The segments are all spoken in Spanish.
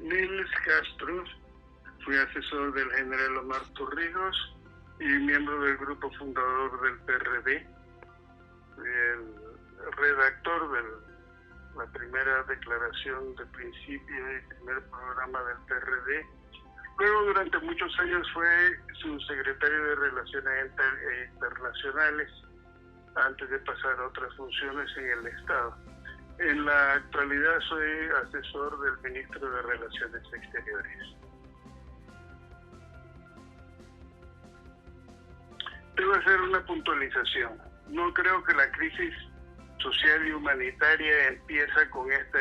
Niels Castro, fui asesor del general Omar Torrijos y miembro del grupo fundador del PRD, el redactor de la primera declaración de principio y primer programa del PRD. Luego, durante muchos años, fue su secretario de Relaciones Internacionales antes de pasar a otras funciones en el Estado. En la actualidad soy asesor del ministro de Relaciones Exteriores. Debo hacer una puntualización. No creo que la crisis social y humanitaria empieza con esta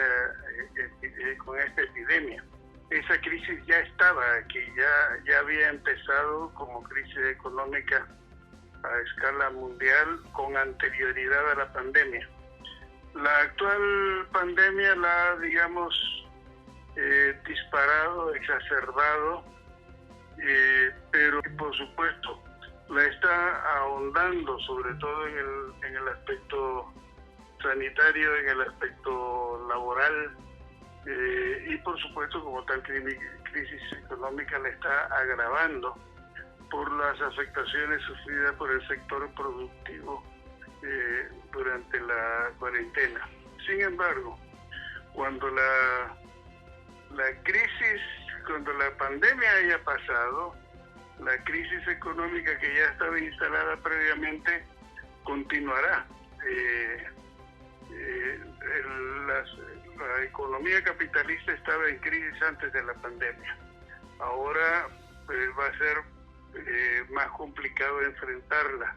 epidemia. Esa crisis ya estaba aquí, ya había empezado como crisis económica a escala mundial con anterioridad a la pandemia. La actual pandemia la ha, disparado, exacerbado, pero por supuesto la está ahondando, sobre todo en el aspecto sanitario, en el aspecto laboral, y por supuesto como tal crisis económica la está agravando por las afectaciones sufridas por el sector productivo durante la cuarentena. Sin embargo, cuando la pandemia haya pasado, la crisis económica que ya estaba instalada previamente continuará. La economía capitalista estaba en crisis antes de la pandemia. Ahora va a ser más complicado enfrentarla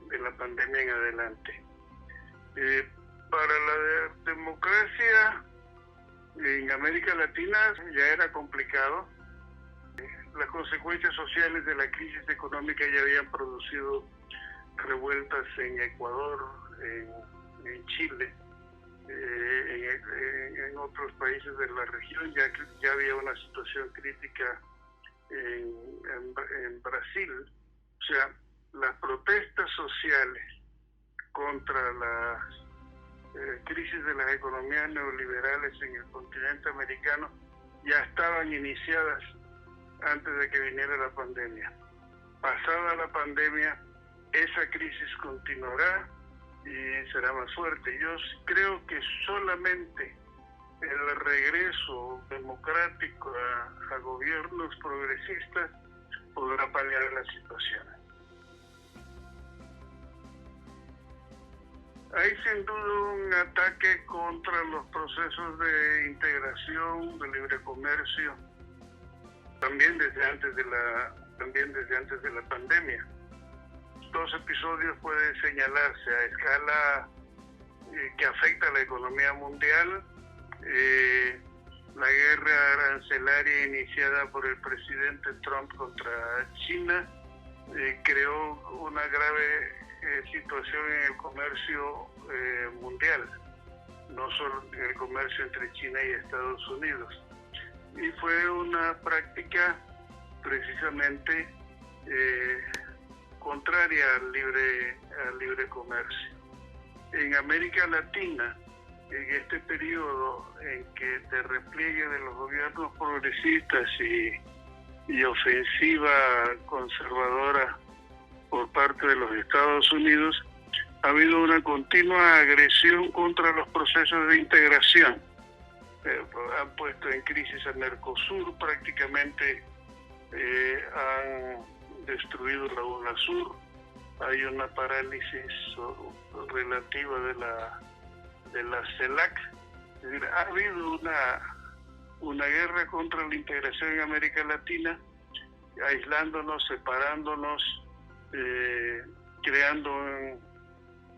de la pandemia en adelante. Para la democracia en América Latina ya era complicado. Las consecuencias sociales de la crisis económica ya habían producido revueltas en Ecuador, en Chile, en otros países de la región. Ya había una situación crítica en Brasil. O sea, las protestas sociales contra las crisis de las economías neoliberales en el continente americano ya estaban iniciadas antes de que viniera la pandemia. Pasada la pandemia, esa crisis continuará y será más fuerte. Yo creo que solamente el regreso democrático a gobiernos progresistas podrá paliar la situación. Hay sin duda un ataque contra los procesos de integración, de libre comercio, también desde antes de la pandemia. Dos episodios pueden señalarse a escala que afecta a la economía mundial. La guerra arancelaria iniciada por el presidente Trump contra China creó una grave situación en el comercio mundial, no solo en el comercio entre China y Estados Unidos. Y fue una práctica precisamente contraria al libre comercio. En América Latina, en este periodo en que de repliegue de los gobiernos progresistas y ofensiva conservadora por parte de los Estados Unidos, ha habido una continua agresión contra los procesos de integración. Han puesto en crisis a Mercosur, prácticamente han destruido la UNASUR. Hay una parálisis relativa de la CELAC. Es decir, ha habido una guerra contra la integración en América Latina, aislándonos, separándonos, creando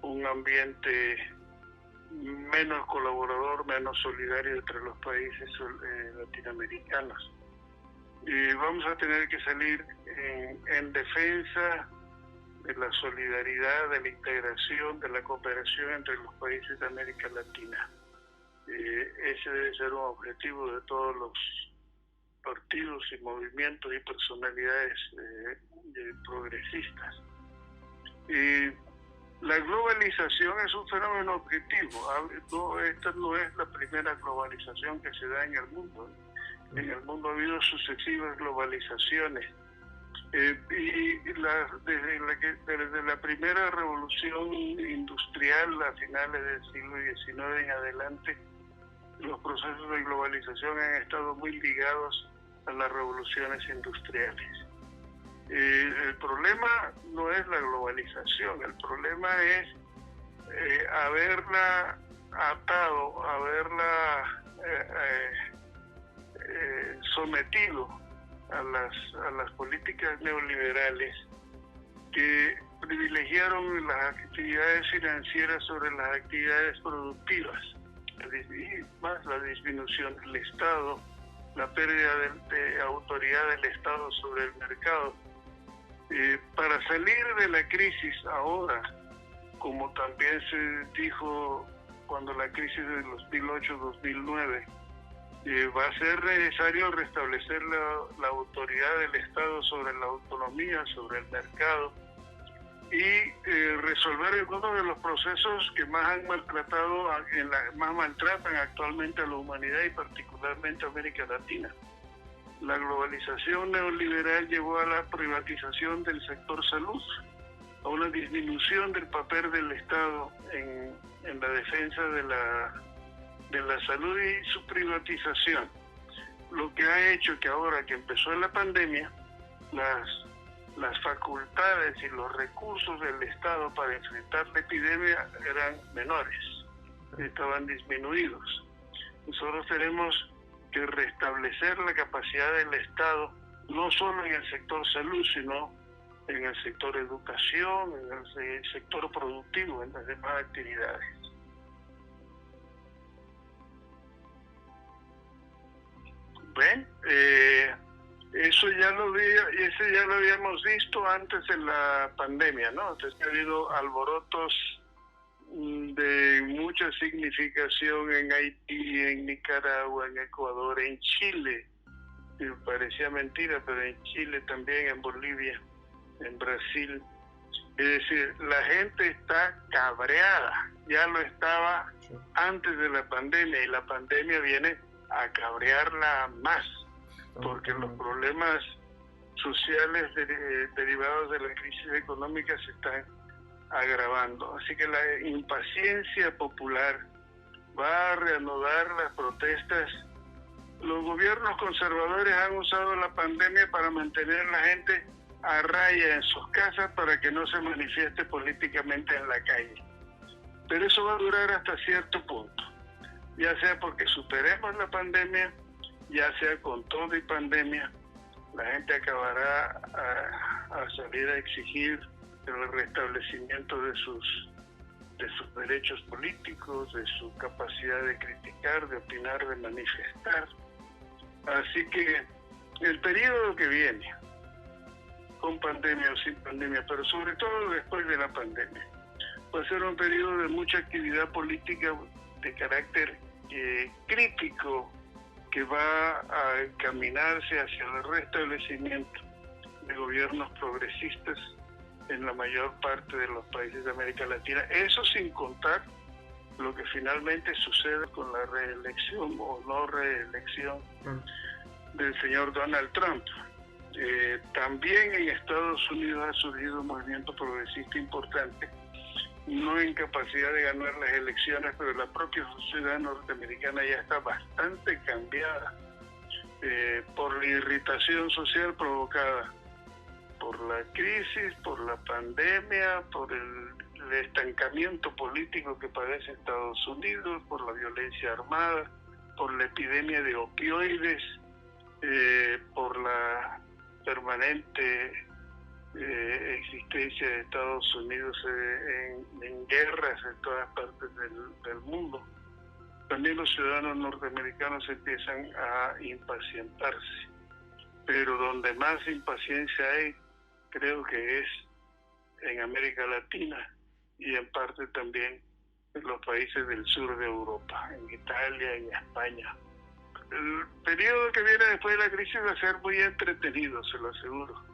un ambiente menos colaborador, menos solidario entre los países latinoamericanos. Y vamos a tener que salir en defensa de la solidaridad, de la integración, de la cooperación entre los países de América Latina. Ese debe ser un objetivo de todos los partidos y movimientos y personalidades progresistas. La globalización es un fenómeno objetivo. Esta no es la primera globalización que se da en el mundo. En el mundo ha habido sucesivas globalizaciones. Desde la primera revolución industrial a finales del siglo XIX en adelante, los procesos de globalización han estado muy ligados a las revoluciones industriales. El problema no es la globalización, el problema es haberla atado, haberla sometido a las políticas neoliberales que privilegiaron las actividades financieras sobre las actividades productivas, y más la disminución del Estado, la pérdida de autoridad del Estado sobre el mercado. Para salir de la crisis ahora, como también se dijo cuando la crisis de 2008-2009, va a ser necesario restablecer la autoridad del Estado sobre la autonomía, sobre el mercado, y resolver algunos de los procesos que más han maltratado, más maltratan actualmente a la humanidad y particularmente a América Latina. La globalización neoliberal llevó a la privatización del sector salud, a una disminución del papel del Estado en la defensa de la salud y su privatización, lo que ha hecho que ahora que empezó la pandemia, las facultades y los recursos del Estado para enfrentar la epidemia eran menores, estaban disminuidos. Nosotros tenemos que restablecer la capacidad del Estado, no solo en el sector salud, sino en el sector educación, en el sector productivo, en las demás actividades. Bueno, eso ya lo habíamos visto antes de la pandemia, ¿no? Entonces ha habido alborotos de mucha significación en Haití, en Nicaragua, en Ecuador, en Chile. Parecía mentira, pero en Chile también, en Bolivia, en Brasil. Es decir, la gente está cabreada, ya lo estaba antes de la pandemia, y la pandemia viene a cabrearla más, porque los problemas sociales derivados de la crisis económica se están agravando. Así que la impaciencia popular va a reanudar las protestas. Los gobiernos conservadores han usado la pandemia para mantener a la gente a raya en sus casas para que no se manifieste políticamente en la calle. Pero eso va a durar hasta cierto punto, ya sea porque superemos la pandemia, ya sea con todo y pandemia. La gente acabará a salir a exigir el restablecimiento de sus derechos políticos, de su capacidad de criticar, de opinar, de manifestar. Así que el periodo que viene, con pandemia o sin pandemia, pero sobre todo después de la pandemia, va a ser un periodo de mucha actividad política de carácter crítico, que va a encaminarse hacia el restablecimiento de gobiernos progresistas en la mayor parte de los países de América Latina. Eso sin contar lo que finalmente sucede con la reelección o no reelección del señor Donald Trump. También en Estados Unidos ha surgido un movimiento progresista importante, no en capacidad de ganar las elecciones, pero la propia sociedad norteamericana ya está bastante cambiada por la irritación social provocada por la crisis, por la pandemia, por el estancamiento político que padece Estados Unidos, por la violencia armada, por la epidemia de opioides, por la permanente existencia de Estados Unidos en guerras en todas partes del mundo. También los ciudadanos norteamericanos empiezan a impacientarse, pero donde más impaciencia hay, creo que es en América Latina y en parte también en los países del sur de Europa, en Italia, en España. El periodo que viene después de la crisis va a ser muy entretenido, se lo aseguro.